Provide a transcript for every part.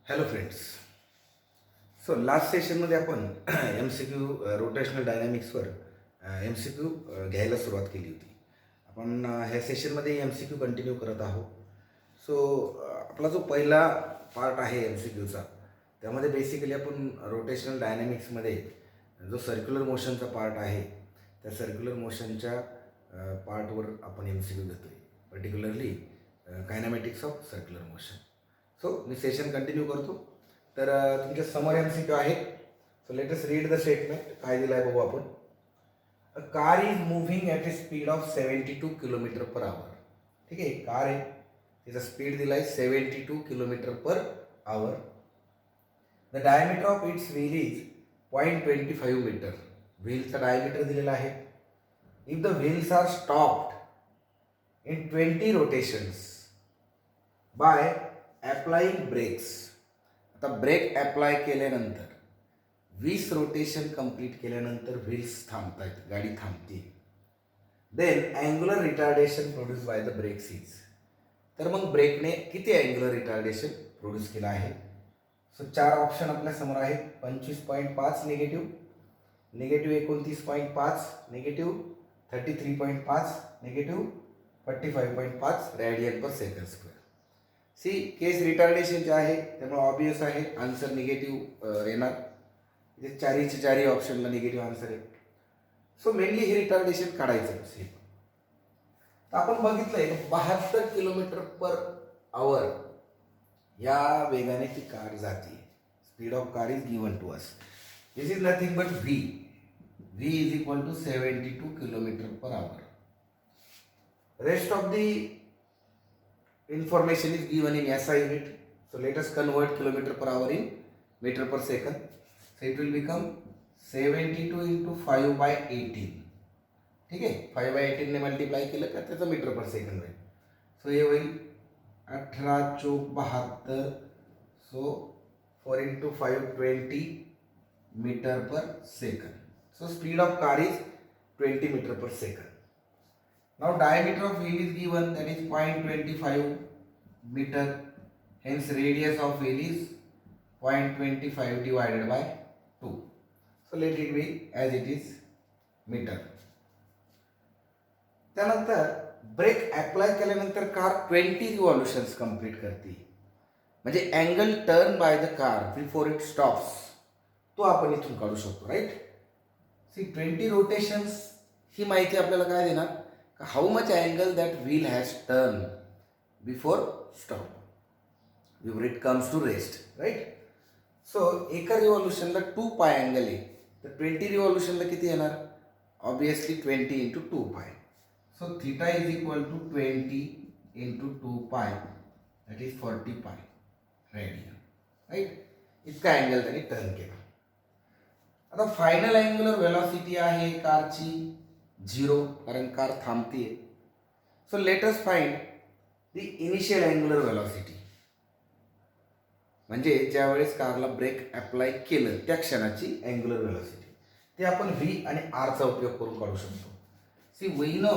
Hello friends. So last सेशनमध्ये आपण M C Q rotational डायनॅमिक्सवर एम सी क्यू घ्यायला सुरुवात केली होती. आपण ह्या सेशनमध्ये एम सी क्यू कंटिन्यू करत आहोत. सो आपला जो पहिला पार्ट आहे एम सी क्यूचा, त्यामध्ये बेसिकली आपण रोटेशनल डायनॅमिक्समध्ये जो सर्क्युलर मोशनचा पार्ट आहे, त्या सर्क्युलर मोशनच्या पार्टवर आपण एम सी क्यू घेतो आहे, particularly kinematics of circular motion. So मी सेशन कंटिन्यू करतो. तर तुमच्या समोर एम सी क्यू आहे. So let us read the statement. काय दिलं आहे बघू आपण. A car is moving at a speed of 72 kilometre per hour. ठीक आहे, कार आहे, तिचा स्पीड दिला आहे 72 kilometre per hour. The diameter of its wheel is 0.25 metre. व्हीलचा डायमीटर दिलेला आहे. If the wheels are stopped in 20 rotations by applying brakes. आता ब्रेक ॲप्लाय केल्यानंतर 20 रोटेशन कंप्लीट केल्यानंतर व्हील्स थांबत आहेत, गाडी थांबते. Then angular retardation produce by the brakes is. तर मग ब्रेकने किती अँग्युलर रिटार्डेशन प्रोड्यूस केलं आहे. सो 4 ऑप्शन आपल्यासमोर आहेत. 25.5 negative, negative 29.5 negative, 33.5 negative, 45.5 radian पर सेकंड स्क्वेअर. सी केस रिटार्डेशन जे आहे त्यामुळे ऑब्वियस आहे आन्सर निगेटिव्ह येणार. इथे चारीचे चारही ऑप्शनला निगेटिव्ह आन्सर आहे. सो मेनली हे रिटार्डेशन काढायचं असेल तर आपण बघितलंय 72 किलोमीटर पर आवर या वेगाने ती कार जाते. Speed of car is given to us. This is nothing but v. V is equal to 72 kilometre per hour. Rest of the information is given in SI unit. So let us convert kilometer per hour in meter per second. So it will become 72 into 5 by 18. ठीक आहे, 5 by 18 ने multiply केलं का त्याचं metre per second होईल. सो हे होईल 18 चोक 72. So 4 into 5 20 metre per second. So speed of car is 20 metre per second. Now diameter of wheel is given, that is 0.25 meter. Hence radius of wheel is 0.25 divided by 2. So let it be as it is meter. त्यानंतर break apply केल्यानंतर car 20 रिव्हॉल्युशन्स complete करते. म्हणजे angle turn by the car before it stops तो आपण इथून काढू शकतो. Right. सी 20 rotations ही माहिती आपल्याला काय देणार, how much angle that wheel has turn before stop before it comes to rest. Right. So एका रिव्हॉल्युशनला 2 पाय अँगल आहे, तर 20 रिव्हॉल्युशनला किती येणार, obviously 20 into 2 pi. So theta is equal to 20 into 2 pi, that is 40 pi radian. Right. इतका अँगल त्यांनी टर्न केला. आता फायनल अँग्युलर वेलॉसिटी आहे कारची 0, कारण कार थांबतीये. So let us find the initial angular velocity. म्हणजे ज्यावेळेस कारला ब्रेक अप्लाय केलं त्या क्षणाची अँग्युलर वेलॉसिटी. ते आपण व्ही आणि आरचा उपयोग करून काढू शकतो. See we know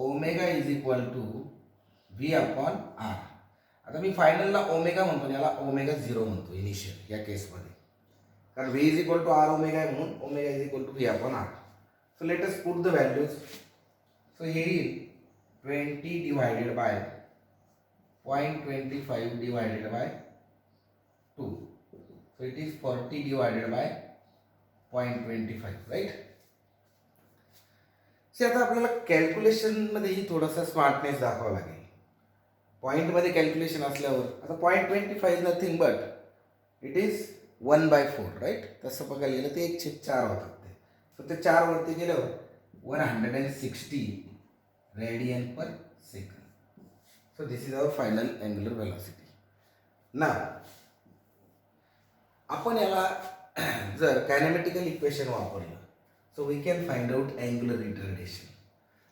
omega is equal to v upon r. आता मी फायनलला ओमेगा म्हणतो, याला ओमेगा 0 म्हणतो इनिशियल या केसमध्ये, कारण v is equal to r omega आहे म्हणून omega is equal to v upon r. So let us put the values. So here is 20 divided by 0.25 divided by 2. So it is 40 divided by 0.25. Right. See, आता आपल्याला कॅल्क्युलेशनमध्येही थोडासा smartness दाखवावा लागेल. पॉईंटमध्ये calculation असल्यावर आता 0.25 is nothing but it is 1/4. Right. तसं बघायला गेलं ते 1/4 होतात. सो ते 4 वरती गेल्यावर 160 radian per second. So this is our final angular velocity. ना आपण याला जर कायनॅमेटिकल इक्वेशन वापरलं so we can find out angular retardation.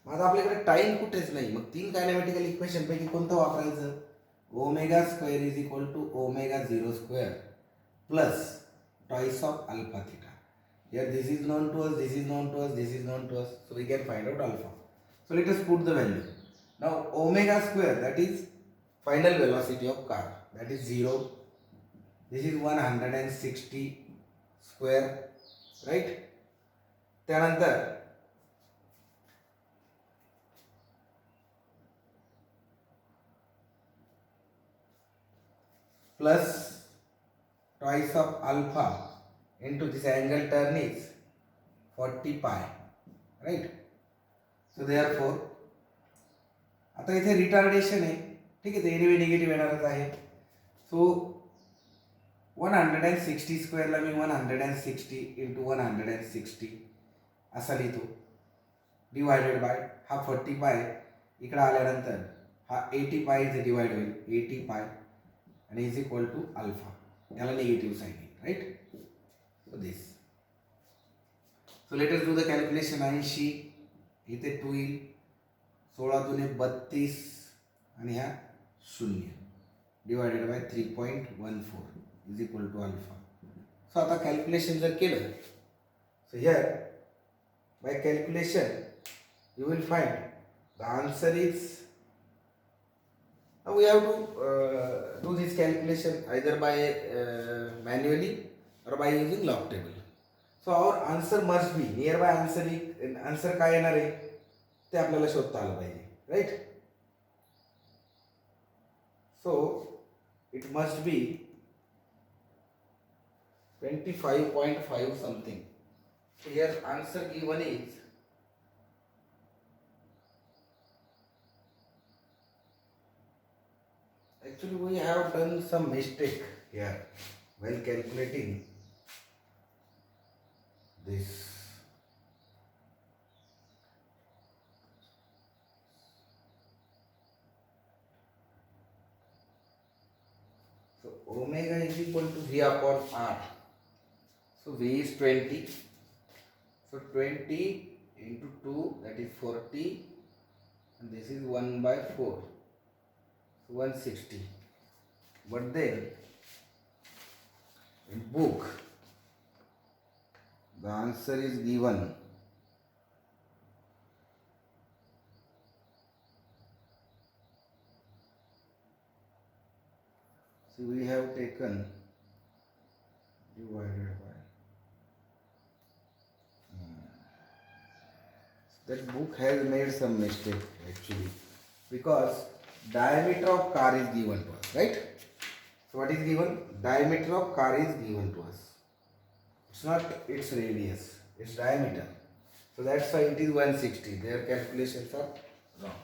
मग आता आपल्याकडे टाईम कुठेच नाही, मग 3 कायनॅमेटिकल इक्वेशनपैकी कोणतं वापरायचं. Omega square is equal to omega 0 square plus twice of alpha theta. Here this is known to us, this is known to us, this is known to us. So we can find out alpha. So let us put the value. Now omega square, that is final velocity of car, that is 0 this is 160 square, right. त्यानंतर plus twice of alpha into this angle turn is 40 pi, right. So therefore आता इथे retardation आहे, ठीक आहे, anyway negative येणारच आहे. सो 160 स्क्वेअरला मी 160 into 160 असा लिहितो, डिवायडेड बाय हा 40 पाय इकडे आल्यानंतर हा 80 पाय इथे डिवाइड होईल, 80 पाय आणि इज इक्वल टू अल्फा, याला निगेटिव्ह साईन येईल, right. So this, so let us do the calculation. 80 इथे 2 येईल, 16 दुने 32 आणि ह्या 0 divided by 3.14 is equal to alpha. So आता कॅल्क्युलेशन जर केलं, so here by calculation you will find the answer is, now we have to do this calculation either by manually or by using log table. So our answer must be nearby answer काय येणार आहे ते आपल्याला शोधता आलं पाहिजे, right. So it must be 25.5 something. So here answer given is actually we have done some mistake here while calculating this. So omega is equal to V upon R. So V is 20. So 20 into 2, that is 40, and this is 1 by 4. 160. But then in book the answer is given so we have taken divided by that book has made some mistake actually, because diameter of car is given to us, right. So what is given? Diameter of car is given to us. It's not its radius, its diameter. So that's why it is 160. Their calculations are wrong.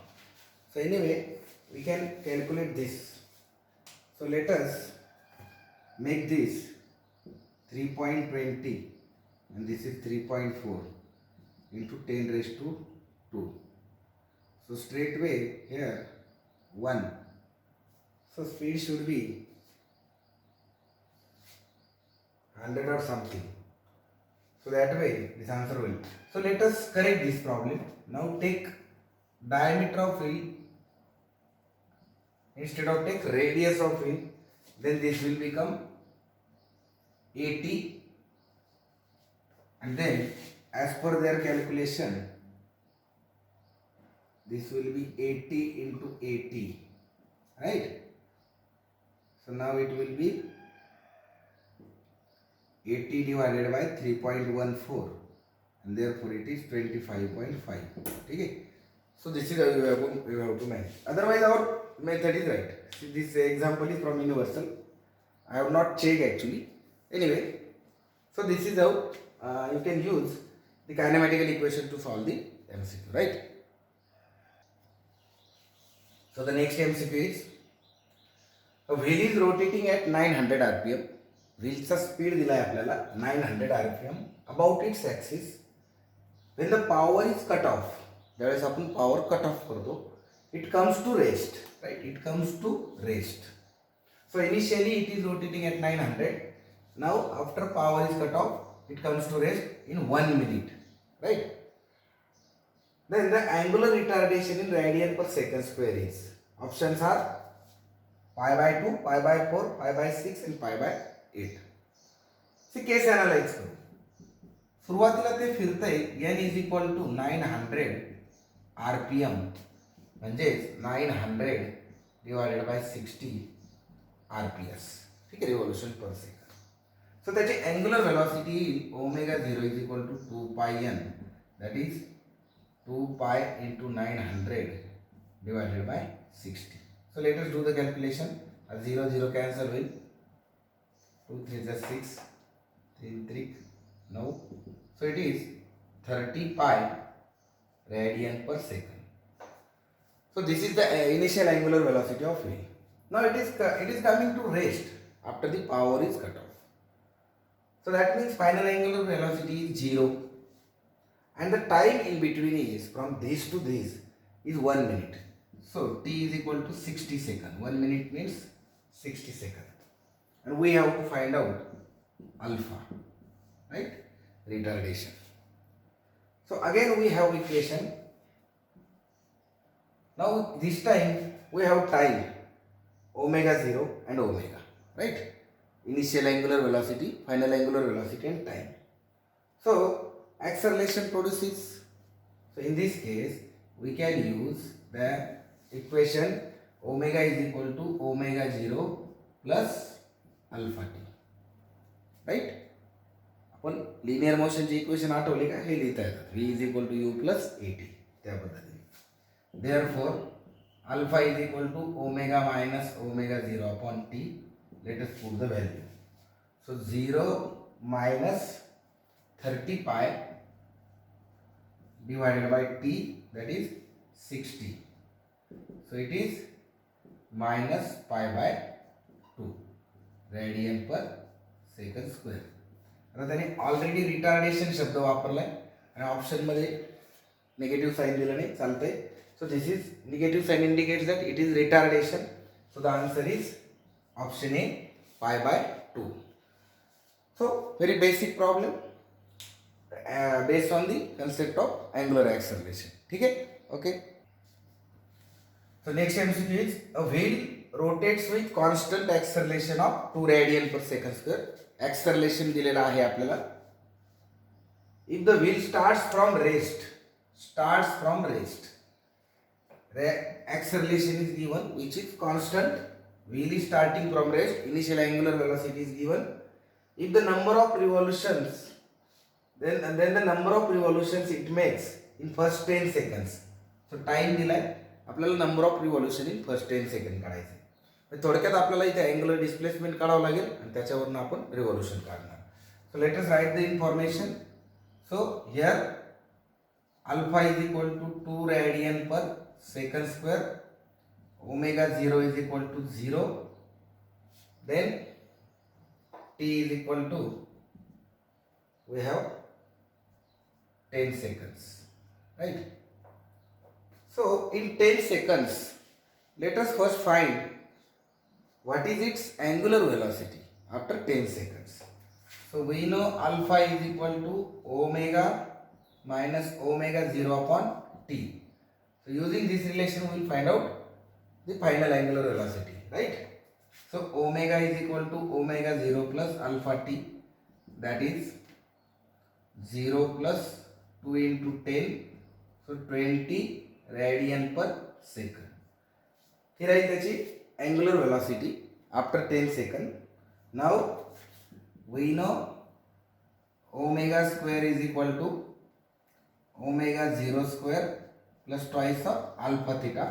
So anyway, we can calculate this. So let us make this 3.20 and this is 3.4 into 10 raised to 2. So straightway here 1. So speed should be 100 or something. So that way this answer will. So let us correct this problem. Now take diameter of wheel instead of take radius of wheel. Then this will become 80, and then as per their calculation this will be 80 into 80, right. So now it will be 80 divided by 3.14 and therefore it is 25.5. Okay. So this is how you have to manage. Otherwise our method is right. See, this example is from Universal. I have not checked actually. Anyway, so this is how you can use the kinematical equation to solve the MCQ, right. So the next MCQ is, a wheel is rotating at 900 rpm. Wheelचा speed दिलाय आपल्याला 900 rpm about its axis. When the power is cut off, ज्यावेळेस आपण power cut off करतो, it comes to rest, right. It comes to rest. So initially it is rotating at 900. Now after power is cut off, it comes to rest in 1 minute, right. Then the angular retardation in radian per second square is, options are pi by 2, pi by 4, pi by 6 and pi by 8. See case analyze करू. सुरुवातीला ते फिरतंय n is equal to 900 rpm, म्हणजेच 900 divided by 60 rps. ठीक आहे, revolution पर second. So त्याची angular velocity येईल omega 0 is equal to 2πn, that is 2π into 900 divided by 60. So let us do the calculation. 0 0 cancel with 2 3 is 6, 3 3 9. So it is 30 pi radian per second. So this is the initial angular velocity of wheel. Now it is coming to rest after the power is cut off. So that means final angular velocity is 0, and the time in between is from this to this is 1 minute. So t is equal to 60 seconds. 1 minute means 60 seconds, and we have to find out alpha, right? Retardation. So again we have equation. Now this time we have time omega 0 and omega, right? Initial angular velocity, final angular velocity, and time. So acceleration produces. So in this case we can use the equation omega is equal to omega 0 plus alpha t, right? आपण linear मोशनची equation आठवली का? हे लिहिता येतात. v is equal to u plus at त्या पद्धतीने. Therefore alpha is equal to omega minus omega 0 upon t. Let us put the value. So 0 minus 30 pi divided by t, that is 60. So it is minus pi by 2 radian per second square. आता त्याने already retardation शब्द वापरलाय आणि option मध्ये negative sign दिलं नाही, चालतंय. So this is negative sign indicates that it is retardation. So the answer is option A, pi by 2. So very basic problem based on the concept of angular acceleration. ठीक है, okay. So next MCQ is a wheel rotates with constant acceleration of 2 radian per second square. Acceleration दिलेला आहे आपल्याला. If the wheel starts from rest, acceleration is given which is constant. Wheel is starting from rest. Initial angular velocity is given. If the number of revolutions, then the number of revolutions it makes in first 10 seconds. So time दिलाय आपल्याला number of revolution in first 10 seconds काढायचं. थोडक्यात आपल्याला इथे angular displacement काढावं लागेल आणि त्याच्यावरून आपण रिव्हॉल्युशन काढणार. So let us write the information. So here alpha is equal to 2 radian per second square, omega 0 is equal to 0, then t is equal to, we have 10 seconds, right? So in 10 seconds let us first find what is its angular velocity after 10 seconds. So we know alpha is equal to omega minus omega 0 upon t. So using this relation we will find out the final angular velocity, right? So omega is equal to omega 0 plus alpha t, that is 0 plus 2 into 10, so 20 radian per second. Here is the angular velocity after 10 seconds. Now we know omega square is equal to omega 0 square plus twice of alpha theta.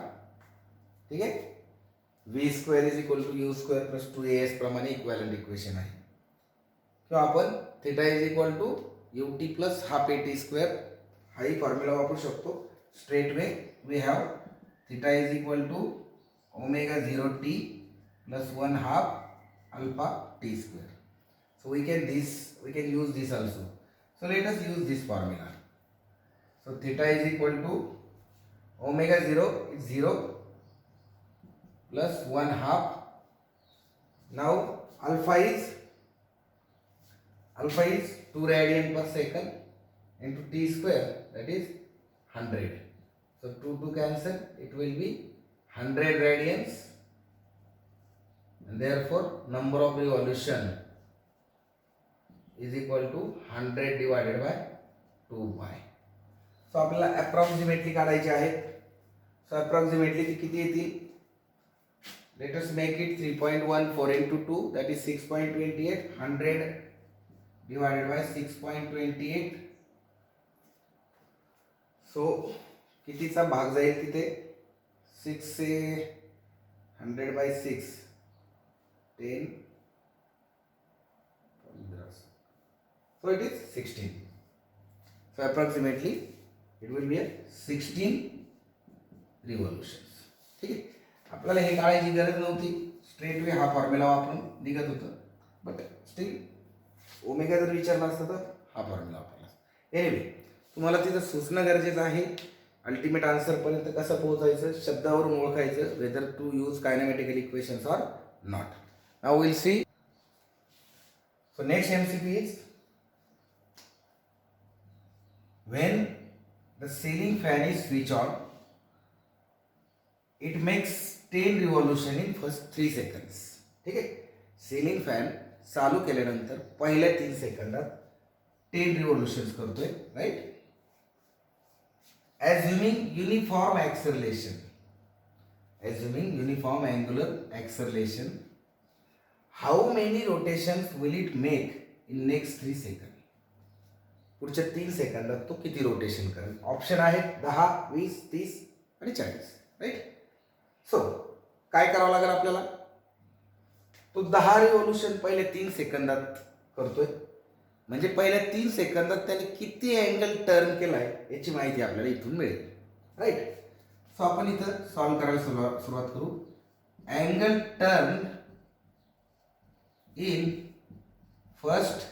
ठीक है, v square is equal to u square plus 2as प्रमाणे equivalent equation आहे. किंवा आपण theta is equal to ut plus half at square हाही formula वापरू शकतो. Straight way we have theta is equal to omega 0 t plus 1 half alpha t square. So we can use this also. So let us use this formula. So theta is equal to omega 0 is 0 plus 1 half. Now alpha is 2 radian per second into t square, that is 100. So 2 cancel, it will be 100 radians, and therefore number of revolution is equal to 100 divided by 2 pi. So आपल्याला approximately काढायचे आहेत. सो approximately ती किती येतील? Let us make it 3.14 into 2, that is 6.28. 100 divided by 6.28. सो कितीचा भाग जाईल तिथे? 6 से 100 by 6, 10, so it is 16. So approximately it will be a 16 revolutions. ठीक आहे, आपल्याला हे काढायची गरज नव्हती, स्ट्रेट वे हा फॉर्म्युला वापरून निघत होतं, बट स्टील ओमेगा जर विचारला असता तर हा फॉर्म्युला वापरला. एनिवे, तुम्हाला तिथं सुचणं गरजेचं आहे. अल्टिमेट आन्सरपर्यंत कसं पोहोचायचं, शब्दावरून ओळखायचं, whether to use kinematical equations or not. Now will see. So next MCQ is, when the ceiling fan is switched on, it makes 10 revolution in first 3 seconds. ठीक आहे, सिलिंग फॅन चालू केल्यानंतर पहिल्या 3 सेकंदात 10 रिव्होल्यूशन्स करतोय, right. Assuming uniform acceleration, assuming uniform angular acceleration, how many rotations will it make in next 3 seconds? पुढच्या 3 सेकंदात तो किती रोटेशन करेल? ऑप्शन आहे 10, 20, 30 आणि 40, राईट. सो काय करावं लागेल आपल्याला? तो 10 रिव्होल्यूशन पहिले 3 सेकंदात करतोय, म्हणजे पहिल्या 3 सेकंदात त्याने किती अँगल टर्न केलाय याची माहिती आपल्याला इथून मिळेल, राईट. सो आपण इथं सॉल्व्ह करायला सुरुवात करू. Angle turn in first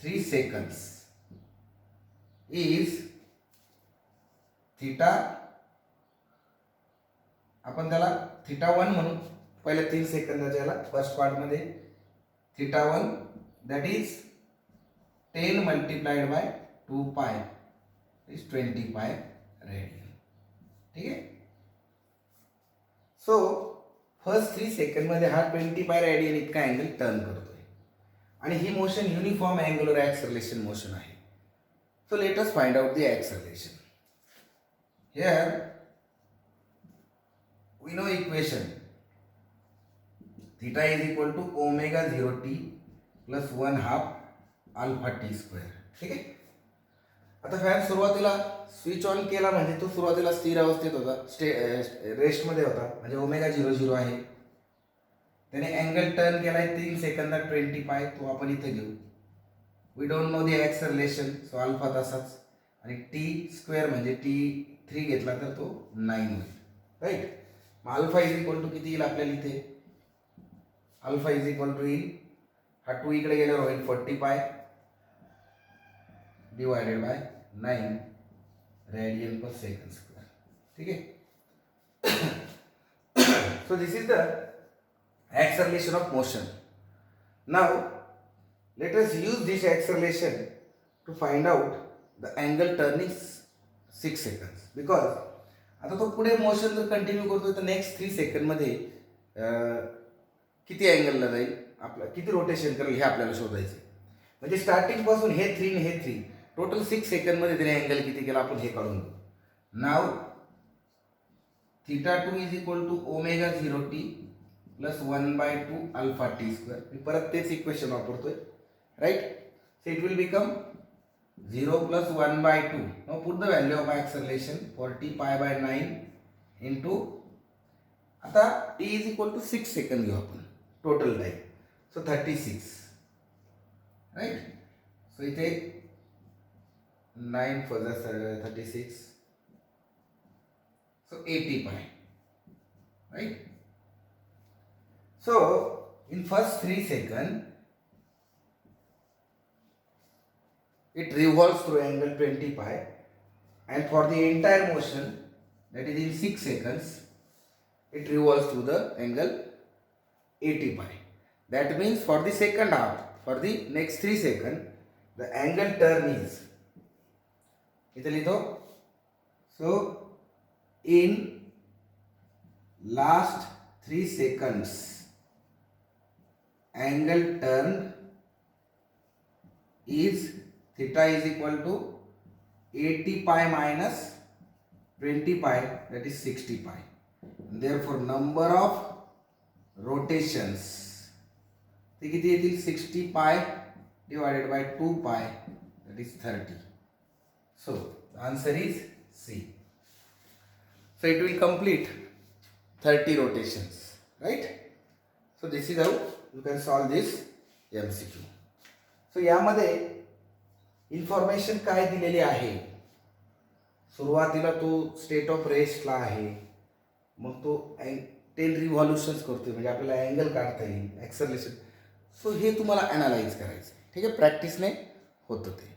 3 seconds is theta, आपण त्याला θ1 म्हणू. पहिल्या 3 सेकंदाच्या याला फर्स्ट पार्टमध्ये θ1, that is 10 multiplied by 2 pi is 20 pi radian. ठीक आहे. सो फर्स्ट 3 सेकंडमध्ये हा 20 पाय रेडियन इतका अँगल टर्न करतोय आणि ही motion uniform angular acceleration motion आहे. So let us find out the acceleration. Here we know equation theta is equal to omega 0 t plus 1 half alpha t square. ठीक आहे. आता fan सुरुवातीला switch on केला म्हणजे तो सुरुवातीला स्थिर अवस्थेत होता, रेस्टमध्ये होता, म्हणजे ओमेगा 0 आहे. त्याने अँगल टर्न केलाय 3 सेकंदात 20 पाय, तो आपण इथे घेऊ. We don't know the acceleration, so alpha तसाच, आणि टी स्क्वेअर म्हणजे T3 घेतला तर तो 9 होईल, राईट. मग अल्फा इज इक्वल टू किती येईल आपल्याला इथे? अल्फा इज इक्वल टू येईल, हा 2 इकडे गेल्यावर होईल 40 पाय divided bye 9 radian per second square. ठीक आहे. सो this is the acceleration of motion. Now let us use this acceleration to find out the angle turning 6 seconds, because आता तो पुढे मोशन जर कंटिन्यू करतोय तर नेक्स्ट 3 सेकंडमध्ये किती अँगलला जाईल, आपला किती रोटेशन करेल हे आपल्याला शोधायचं. म्हणजे स्टार्टिंग पासून हे 3 हे 3 टोटल 6 सेकंडमध्ये त्याने अँगल किती केला आपण हे काढून घेऊ. Now θ2 is equal to omega 0 t plus 1/2 alpha t square. मी परत तेच इक्वेशन वापरतोय, right. So it will become 0 plus 1/2. Now put the value of acceleration 40 pi by 9 into, आता t is equal to 6 second घेऊ आपण total time, so 36, right. So इथे 9 further 36, सो 80 pi, right. So in first 3 seconds it revolves through angle 20 pi, and for the entire motion, that is in 6 seconds, it revolves through the angle 80 pi. That means for the second half, for the next 3 seconds, the angle turn is, इधर लिखो, so in last 3 seconds angle turn is theta is equal to 80 pi minus 20 pi, that is 60 pi. Therefore number of rotations ते किती येतील 60 pi divided by 2 pi that is 30. So answer is C. So it will complete 30 rotations, right? So this is how you can solve this MCQ. So यामध्ये information काय दिलेली आहे, सुरुवातीला तो state of रेस्टला आहे, मग तो 10 रिव्हॉल्युशन्स करतोय म्हणजे आपल्याला अँगल काढता येईल, ॲक्सलरेशन. सो हे तुम्हाला ॲनालाइज करायचं, ठीक आहे, प्रॅक्टिसने होतं ते.